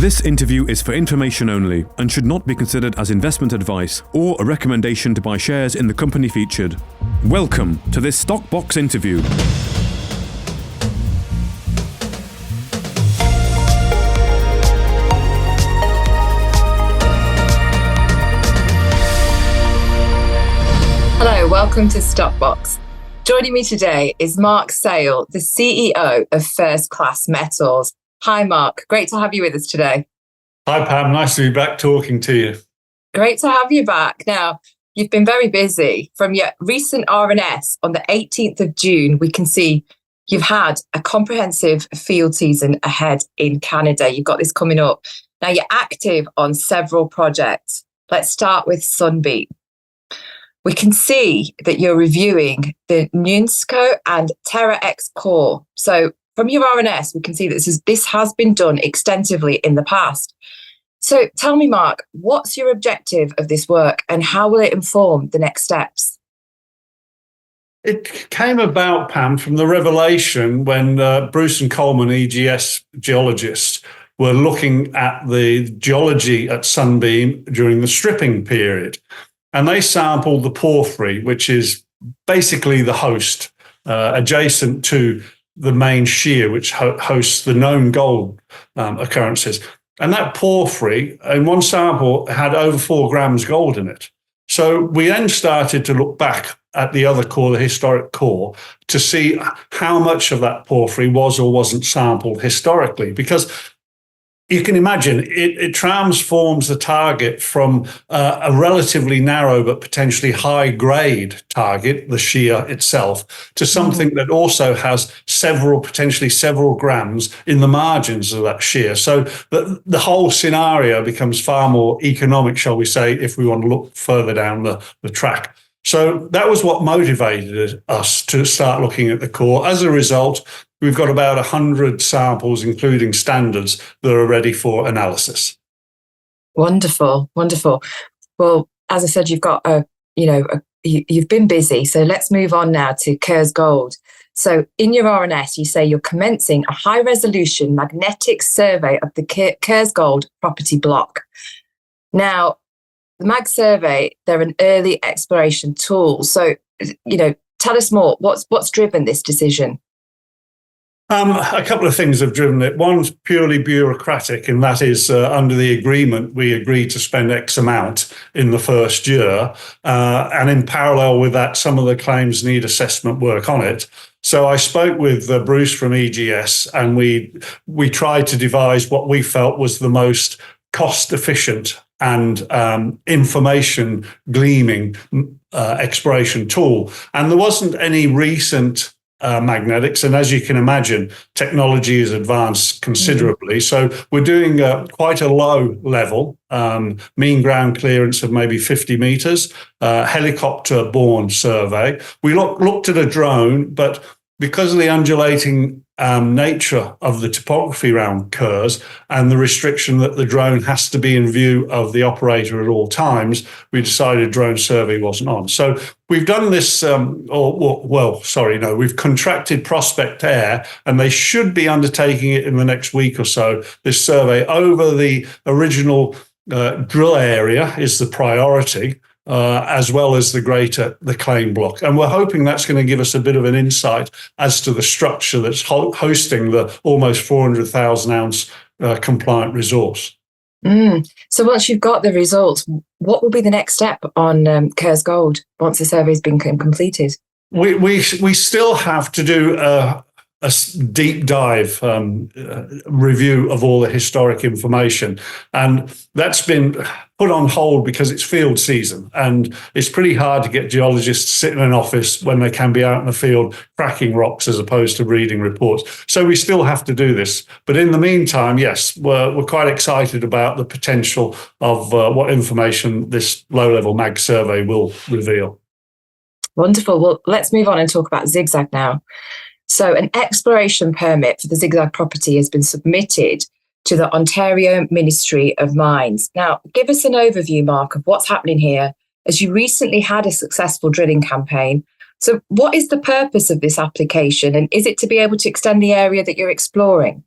This interview is for information only and should not be considered as investment advice or a recommendation to buy shares in the company featured. Welcome to this Stock Box interview. Hello, welcome to Stock Box. Joining me today is Mark Sale, the CEO of First Class Metals. Hi, Mark. Great to have you with us today. Hi, Pam. Nice to be back talking to you. Great to have you back. Now, you've been very busy. From your recent RNS on the 18th of June, we can see you've had a comprehensive field season ahead in Canada. You've got this coming up. Now, you're active on several projects. Let's start with Sunbeam. We can see that you're reviewing the Nunsko and Terra X core. So from your RNS, we can see that this has been done extensively in the past. So tell me, Mark, what's your objective of this work and how will it inform the next steps? It came about, Pam, from the revelation when Bruce and Coleman, EGS geologists, were looking at the geology at Sunbeam during the stripping period. And they sampled the porphyry, which is basically the host adjacent to the main shear, which hosts the known gold occurrences. And that porphyry, in one sample, had over 4 grams gold in it. So we then started to look back at the other core, the historic core, to see how much of that porphyry was or wasn't sampled historically. Because you can imagine it transforms the target from a relatively narrow but potentially high grade target, the shear itself, to something that also has potentially several grams in the margins of that shear. So the whole scenario becomes far more economic, shall we say, if we want to look further down the track. So that was what motivated us to start looking at the core. As a result, we've got about 100 samples, including standards, that are ready for analysis. Wonderful, wonderful. Well, as I said, you've got you've been busy. So let's move on now to Kerrs Gold. So in your RNS, you say you're commencing a high-resolution magnetic survey of the Kerrs Gold property block. Now, the Mag Survey, they're an early exploration tool. So, tell us more. What's driven this decision? A couple of things have driven it. One's purely bureaucratic, and that is under the agreement, we agreed to spend X amount in the first year. And in parallel with that, some of the claims need assessment work on it. So I spoke with Bruce from EGS, and we tried to devise what we felt was the most cost efficient and information gleaming exploration tool. And there wasn't any recent magnetics. And as you can imagine, technology has advanced considerably. So we're doing quite a low level, mean ground clearance of maybe 50 meters, helicopter-borne survey. We looked at a drone, but because of the undulating nature of the topography around Kerrs and the restriction that the drone has to be in view of the operator at all times, we decided drone survey wasn't on. So we've done this, we've contracted Prospect Air, and they should be undertaking it in the next week or so. This survey over the original drill area is the priority. As well as the claim block. And we're hoping that's going to give us a bit of an insight as to the structure that's hosting the almost 400,000 ounce compliant resource. So once you've got the results, what will be the next step on Kerrs Gold once the survey's been completed? We still have to do a deep dive review of all the historic information. And that's been put on hold because it's field season. And it's pretty hard to get geologists to sit in an office when they can be out in the field cracking rocks as opposed to reading reports. So we still have to do this. But in the meantime, yes, we're quite excited about the potential of what information this low-level mag survey will reveal. Wonderful. Well, let's move on and talk about Zigzag now. So an exploration permit for the Zigzag property has been submitted to the Ontario Ministry of Mines. Now, give us an overview, Mark, of what's happening here, as you recently had a successful drilling campaign. So what is the purpose of this application, and is it to be able to extend the area that you're exploring?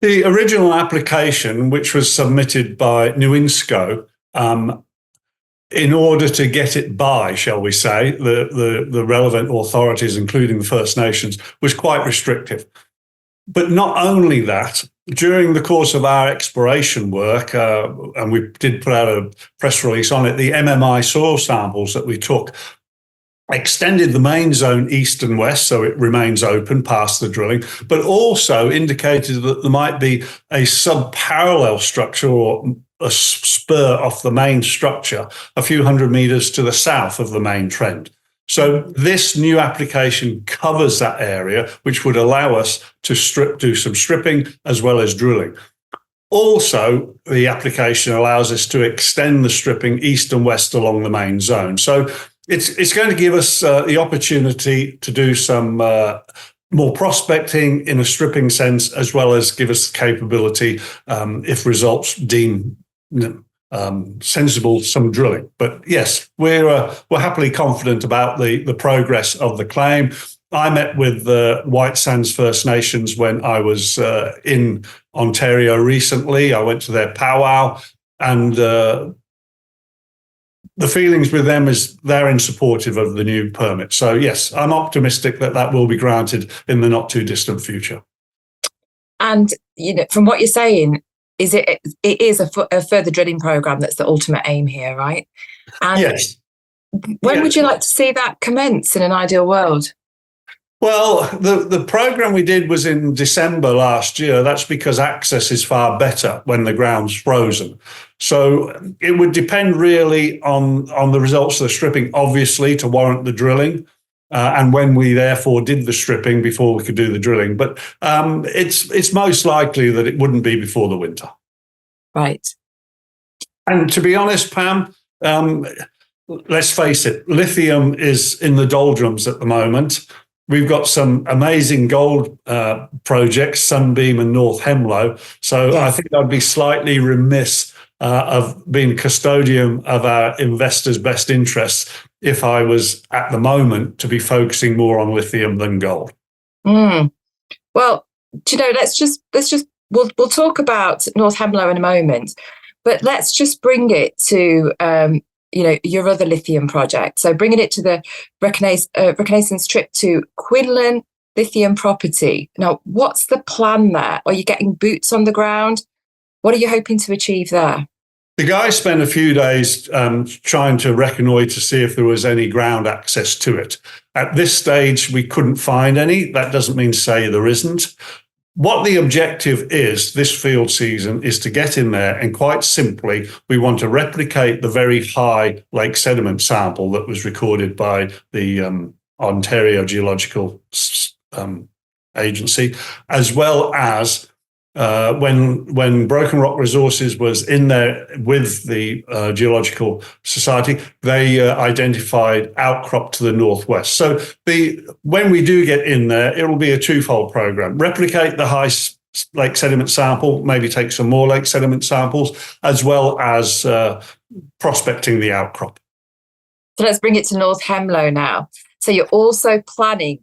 The original application, which was submitted by Nuinsco, in order to get it by, shall we say, the relevant authorities, including the First Nations, was quite restrictive. But not only that, during the course of our exploration work, and we did put out a press release on it, the MMI soil samples that we took extended the main zone east and west, so it remains open past the drilling, but also indicated that there might be a sub-parallel structure or a spur off the main structure a few hundred meters to the south of the main trend. So this new application covers that area, which would allow us to do some stripping as well as drilling. Also, the application allows us to extend the stripping east and west along the main zone. So it's going to give us the opportunity to do some more prospecting in a stripping sense, as well as give us the capability, if results deem sensible, some drilling. But yes, we're happily confident about the progress of the claim. I met with the White Sands First Nations when I was in Ontario recently. I went to their powwow, and the feelings with them is they're in supportive of the new permit. So yes, I'm optimistic that will be granted in the not too distant future. And from what you're saying, it is a further drilling program that's the ultimate aim here, right? And yes. When would you like to see that commence in an ideal world? Well, the program we did was in December last year. That's because access is far better when the ground's frozen. So it would depend really on the results of the stripping, obviously, to warrant the drilling, and when we therefore did the stripping before we could do the drilling. But it's most likely that it wouldn't be before the winter. Right. And to be honest, Pam, let's face it, lithium is in the doldrums at the moment. We've got some amazing gold projects, Sunbeam and North Hemlo. So yes. I think I'd be slightly remiss of being custodian of our investors' best interests if I was at the moment to be focusing more on lithium than gold. Well, we'll talk about North Hemlo in a moment, but let's just bring it to your other lithium project. So bringing it to the reconnaissance trip to Quinlan Lithium Property. Now, what's the plan there? Are you getting boots on the ground? What are you hoping to achieve there? The guys spent a few days trying to reconnoitre to see if there was any ground access to it. At this stage, we couldn't find any. That doesn't mean to say there isn't. What the objective is this field season is to get in there, and quite simply, we want to replicate the very high lake sediment sample that was recorded by the Ontario Geological Agency, as well as when Broken Rock Resources was in there with the Geological Society, they identified outcrop to the northwest. So when we do get in there, it will be a twofold program: replicate the high lake sediment sample, maybe take some more lake sediment samples, as well as prospecting the outcrop. So let's bring it to North Hemlo now. So you're also planning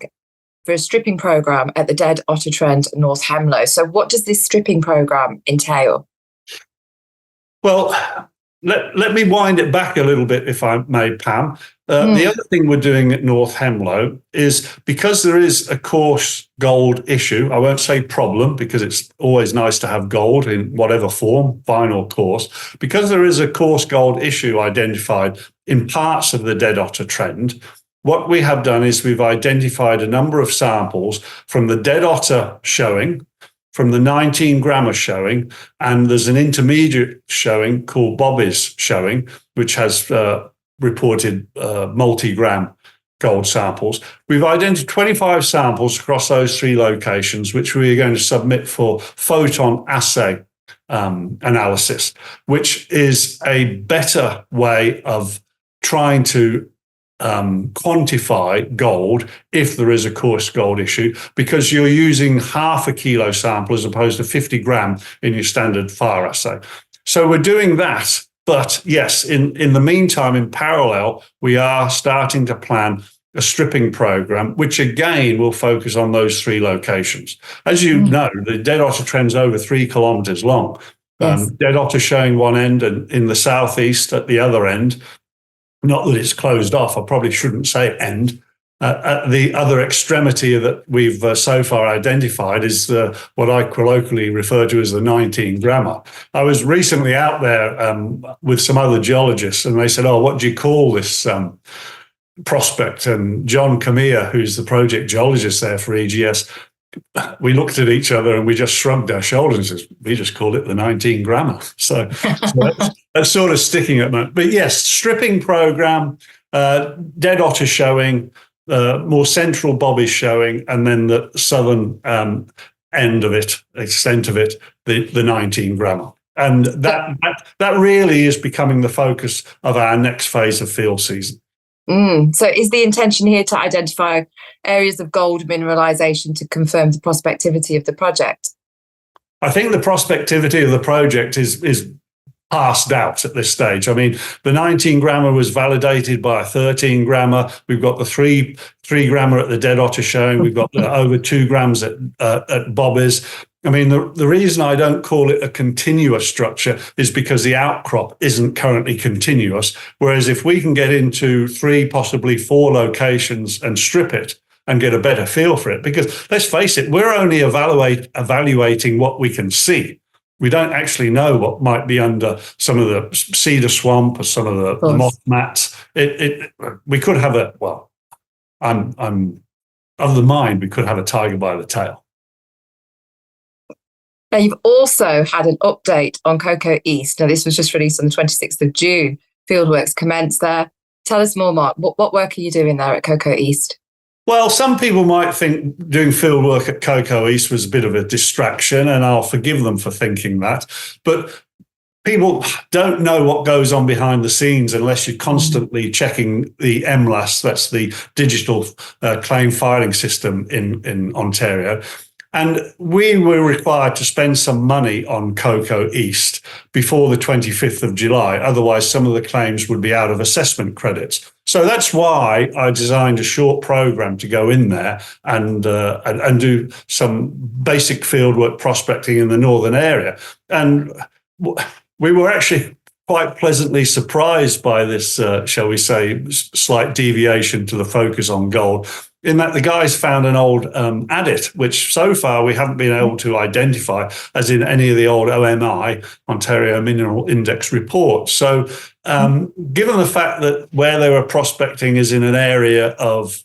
for a stripping program at the Dead Otter Trend, North Hemlo. So what does this stripping program entail? Well, let me wind it back a little bit, if I may, Pam. The other thing we're doing at North Hemlo is, because there is a coarse gold issue, I won't say problem, because it's always nice to have gold in whatever form, fine or coarse. Because there is a coarse gold issue identified in parts of the Dead Otter Trend, what we have done is we've identified a number of samples from the Dead Otter showing, from the 19-grammer showing, and there's an intermediate showing called Bobby's showing, which has reported multi-gram gold samples. We've identified 25 samples across those three locations, which we are going to submit for photon assay analysis, which is a better way of trying to quantify gold if there is a coarse gold issue, because you're using half a kilo sample as opposed to 50 gram in your standard fire assay. So we're doing that. But yes, in the meantime, in parallel, we are starting to plan a stripping program, which again will focus on those 3 locations. As you know, the Dead Otter Trend's over 3 kilometres long. Yes. Dead Otter showing one end and in the southeast at the other end. Not that it's closed off, I probably shouldn't say end. At the other extremity that we've so far identified is what I colloquially refer to as the 19 grammer. I was recently out there with some other geologists, and they said, "Oh, what do you call this prospect?" And John Camille, who's the project geologist there for EGS, we looked at each other and we just shrugged our shoulders and said, "We just call it the 19 grammer." So that's sort of sticking at that. But yes, stripping program, Dead Otter showing, more central Bobbies showing, and then the southern end of it, extent of it, the 19 grammer. And that really is becoming the focus of our next phase of field season. So is the intention here to identify areas of gold mineralization to confirm the prospectivity of the project? I think the prospectivity of the project is past doubt at this stage. I mean, the 19 grammer was validated by a 13 grammer. We've got the 3 grammer at the Dead Otter showing. We've got over 2 grams at Bobbies. I mean, the reason I don't call it a continuous structure is because the outcrop isn't currently continuous. Whereas if we can get into 3, possibly 4 locations and strip it and get a better feel for it, because let's face it, we're only evaluating what we can see. We don't actually know what might be under some of the cedar swamp or some of the moss mats. We could have I'm of the mind we could have a tiger by the tail. Now, you've also had an update on Cocoa East. Now, this was just released on the 26th of June. Fieldworks commenced there. Tell us more, Mark. What work are you doing there at Cocoa East? Well, some people might think doing field work at Cocoa East was a bit of a distraction, and I'll forgive them for thinking that. But people don't know what goes on behind the scenes unless you're constantly checking the MLAS, that's the digital claim filing system in Ontario. And we were required to spend some money on Cocoa East before the 25th of July. Otherwise, some of the claims would be out of assessment credits. So that's why I designed a short program to go in there and do some basic fieldwork prospecting in the northern area. And we were actually quite pleasantly surprised by this, shall we say, slight deviation to the focus on gold, in that the guys found an old adit, which so far we haven't been able to identify as in any of the old OMI, Ontario Mineral Index reports. So given the fact that where they were prospecting is in an area of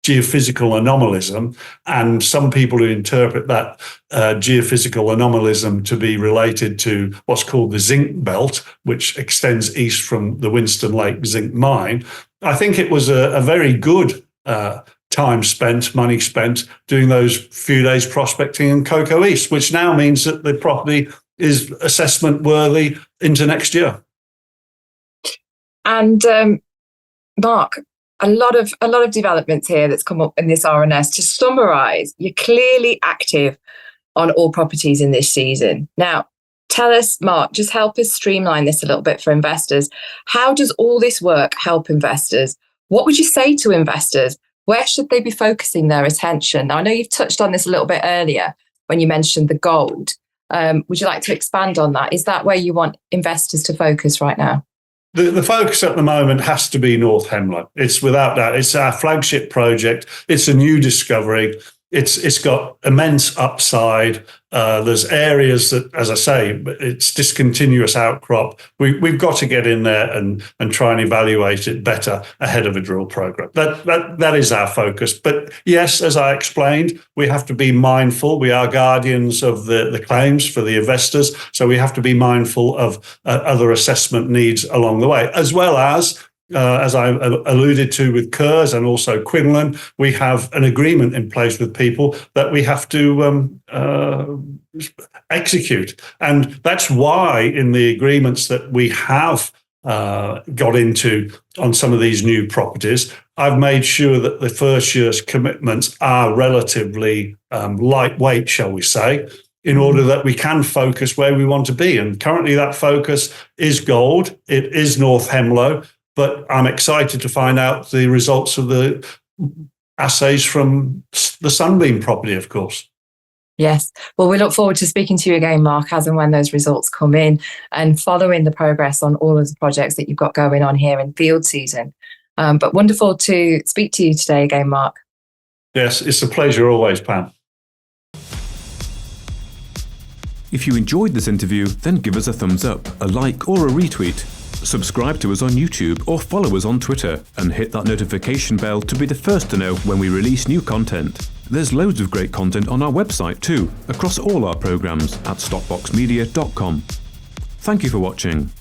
geophysical anomalism, and some people who interpret that geophysical anomalism to be related to what's called the zinc belt, which extends east from the Winston Lake zinc mine, I think it was a very good time spent, money spent doing those few days prospecting in Cocoa East, which now means that the property is assessment worthy into next year. And Mark, a lot of developments here that's come up in this RNS. To summarise, you're clearly active on all properties in this season. Now, tell us, Mark, just help us streamline this a little bit for investors. How does all this work help investors? What would you say to investors? Where should they be focusing their attention? Now, I know you've touched on this a little bit earlier when you mentioned the gold. Would you like to expand on that? Is that where you want investors to focus right now? The focus at the moment has to be North Hemlow. It's without doubt. It's our flagship project. It's a new discovery. It's got immense upside. There's areas that, as I say, it's discontinuous outcrop. We've got to get in there and try and evaluate it better ahead of a drill program. That is our focus. But yes, as I explained, we have to be mindful. We are guardians of the claims for the investors, so we have to be mindful of other assessment needs along the way, as well as I alluded to with Kerrs and also Quinlan, we have an agreement in place with people that we have to execute. And that's why in the agreements that we have got into on some of these new properties, I've made sure that the first year's commitments are relatively lightweight, shall we say, in order that we can focus where we want to be. And currently that focus is gold. It is North Hemlow. But I'm excited to find out the results of the assays from the Sunbeam property, of course. Yes. Well, we look forward to speaking to you again, Mark, as and when those results come in, and following the progress on all of the projects that you've got going on here in field season. But wonderful to speak to you today again, Mark. Yes, it's a pleasure always, Pam. If you enjoyed this interview, then give us a thumbs up, a like or a retweet. Subscribe to us on YouTube or follow us on Twitter and hit that notification bell to be the first to know when we release new content. There's loads of great content on our website too, across all our programmes at stockboxmedia.com. Thank you for watching.